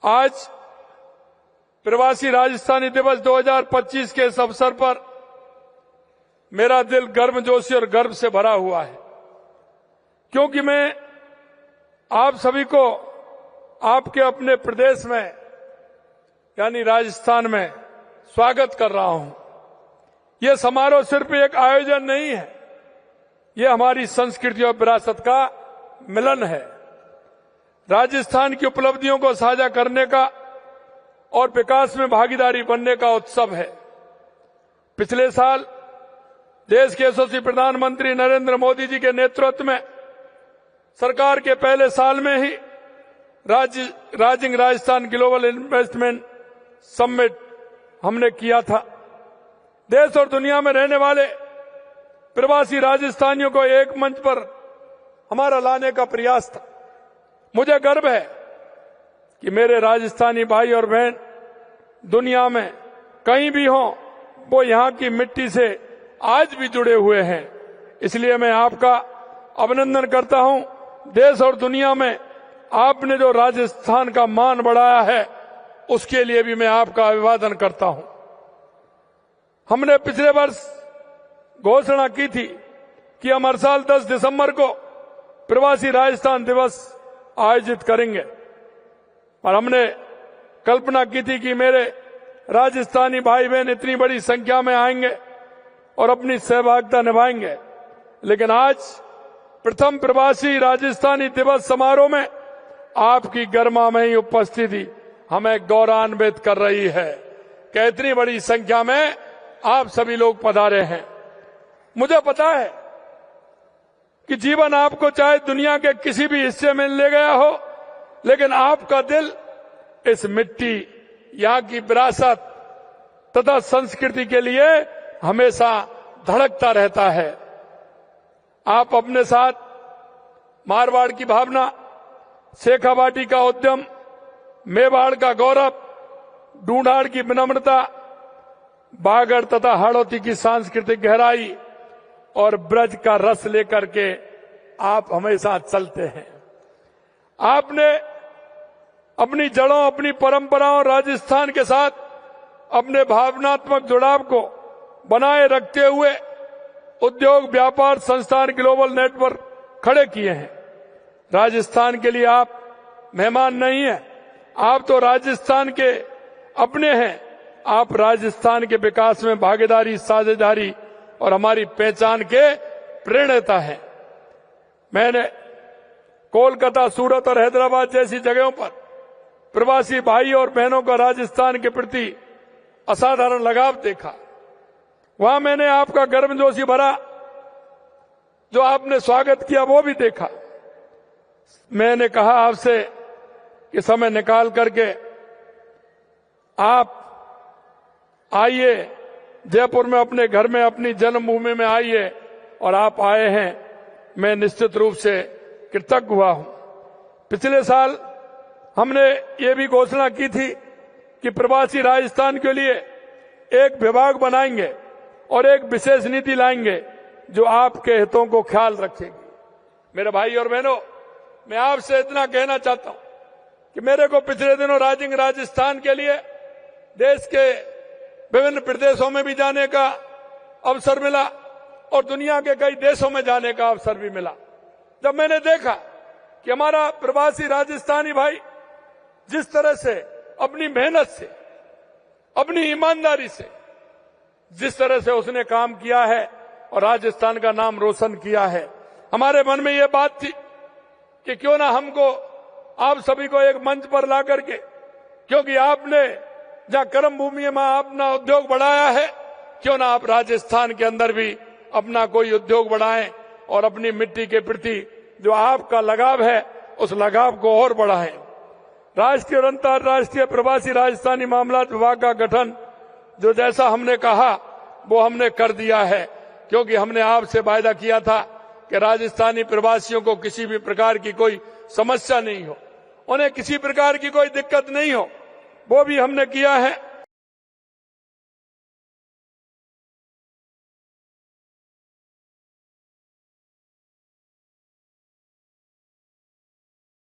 आज प्रवासी राजस्थानी दिवस 2025 के इस अवसर पर मेरा दिल गर्मजोशी और गर्व से भरा हुआ है, क्योंकि मैं आप सभी को आपके अपने प्रदेश में यानी राजस्थान में स्वागत कर रहा हूं। यह समारोह सिर्फ एक आयोजन नहीं है, यह हमारी संस्कृति और विरासत का मिलन है। राजस्थान की उपलब्धियों को साझा करने का और विकास में भागीदारी बनने का उत्सव है। पिछले साल देश के यशस्वी प्रधानमंत्री नरेंद्र मोदी जी के नेतृत्व में सरकार के पहले साल में ही rising Rajasthan global investment summit हमने किया था। देश और दुनिया में रहने वाले प्रवासी राजस्थानियों को एक मंच पर हमारा लाने का प्रयास था। मुझे गर्व है कि मेरे राजस्थानी भाई और बहन दुनिया में कहीं भी हों, वो यहां की मिट्टी से आज भी जुड़े हुए हैं। इसलिए मैं आपका अभिनंदन करता हूं। देश और दुनिया में आपने जो राजस्थान का मान बढ़ाया है, उसके लिए भी मैं आपका अभिवादन करता हूं। हमने पिछले वर्ष घोषणा की थी कि हम हर साल 10 दिसंबर को प्रवासी राजस्थान दिवस आयोजित करेंगे, और हमने कल्पना की थी कि मेरे राजस्थानी भाई बहन इतनी बड़ी संख्या में आएंगे और अपनी सहभागिता निभाएंगे। लेकिन आज प्रथम प्रवासी राजस्थानी दिवस समारोह में आपकी गर्मामयी उपस्थिति हमें गौरवान्वित कर रही है कि इतनी बड़ी संख्या में आप सभी लोग पधारे हैं। मुझे पता है कि जीवन आपको चाहे दुनिया के किसी भी हिस्से में ले गया हो, लेकिन आपका दिल इस मिट्टी, यहाँ की विरासत तथा संस्कृति के लिए हमेशा धड़कता रहता है। आप अपने साथ मारवाड़ की भावना, शेखावाटी का उद्यम, मेवाड़ का गौरव, ढूंढाड़ की विनम्रता, बागड़ तथा हाड़ौती की सांस्कृतिक गहराई और ब्रज का रस लेकर के आप हमेशा चलते हैं। आपने अपनी जड़ों, अपनी परंपराओं, राजस्थान के साथ अपने भावनात्मक जुड़ाव को बनाए रखते हुए उद्योग व्यापार संस्थान ग्लोबल नेटवर्क खड़े किए हैं। राजस्थान के लिए आप मेहमान नहीं हैं, आप तो राजस्थान के अपने हैं। आप राजस्थान के विकास में भागीदारी, साझेदारी और हमारी पहचान के प्रेरणा हैं। मैंने कोलकाता, सूरत और हैदराबाद जैसी जगहों पर प्रवासी भाई और बहनों का राजस्थान के प्रति असाधारण लगाव देखा। वहां मैंने आपका गर्मजोशी भरा जो आपने स्वागत किया वो भी देखा। मैंने कहा आपसे कि समय निकाल करके आप आइए, जयपुर में अपने घर में, अपनी जन्मभूमि में आइए, और आप आए हैं। मैं निश्चित रूप से कृतज्ञ हुआ हूं। पिछले साल हमने ये भी घोषणा की थी कि प्रवासी राजस्थान के लिए एक विभाग बनाएंगे और एक विशेष नीति लाएंगे जो आपके हितों को ख्याल रखेगी। मेरे भाई और बहनों, मैं आपसे इतना कहना चाहता हूं कि मेरे को पिछले दिनों राइजिंग राजस्थान के लिए देश के विभिन्न प्रदेशों में भी जाने का अवसर मिला और दुनिया के कई देशों में जाने का अवसर भी मिला। जब मैंने देखा कि हमारा प्रवासी राजस्थानी भाई जिस तरह से अपनी मेहनत से, अपनी ईमानदारी से, जिस तरह से उसने काम किया है और राजस्थान का नाम रोशन किया है, हमारे मन में ये बात थी कि क्यों ना हमको आप सभी को एक मंच पर ला करके, क्योंकि आपने जहां कर्म भूमि में अपना उद्योग बढ़ाया है, क्यों ना आप राजस्थान के अंदर भी अपना कोई उद्योग बढ़ाएं और अपनी मिट्टी के प्रति जो आपका लगाव है उस लगाव को और बढ़ाएं। राष्ट्रीय और अंतर्राष्ट्रीय प्रवासी राजस्थानी मामलात विभाग का गठन जो जैसा हमने कहा वो हमने कर दिया है, क्योंकि हमने आपसे वायदा किया था कि राजस्थानी प्रवासियों को किसी भी प्रकार की कोई समस्या नहीं हो, उन्हें किसी प्रकार की कोई दिक्कत नहीं हो। वो भी हमने किया है।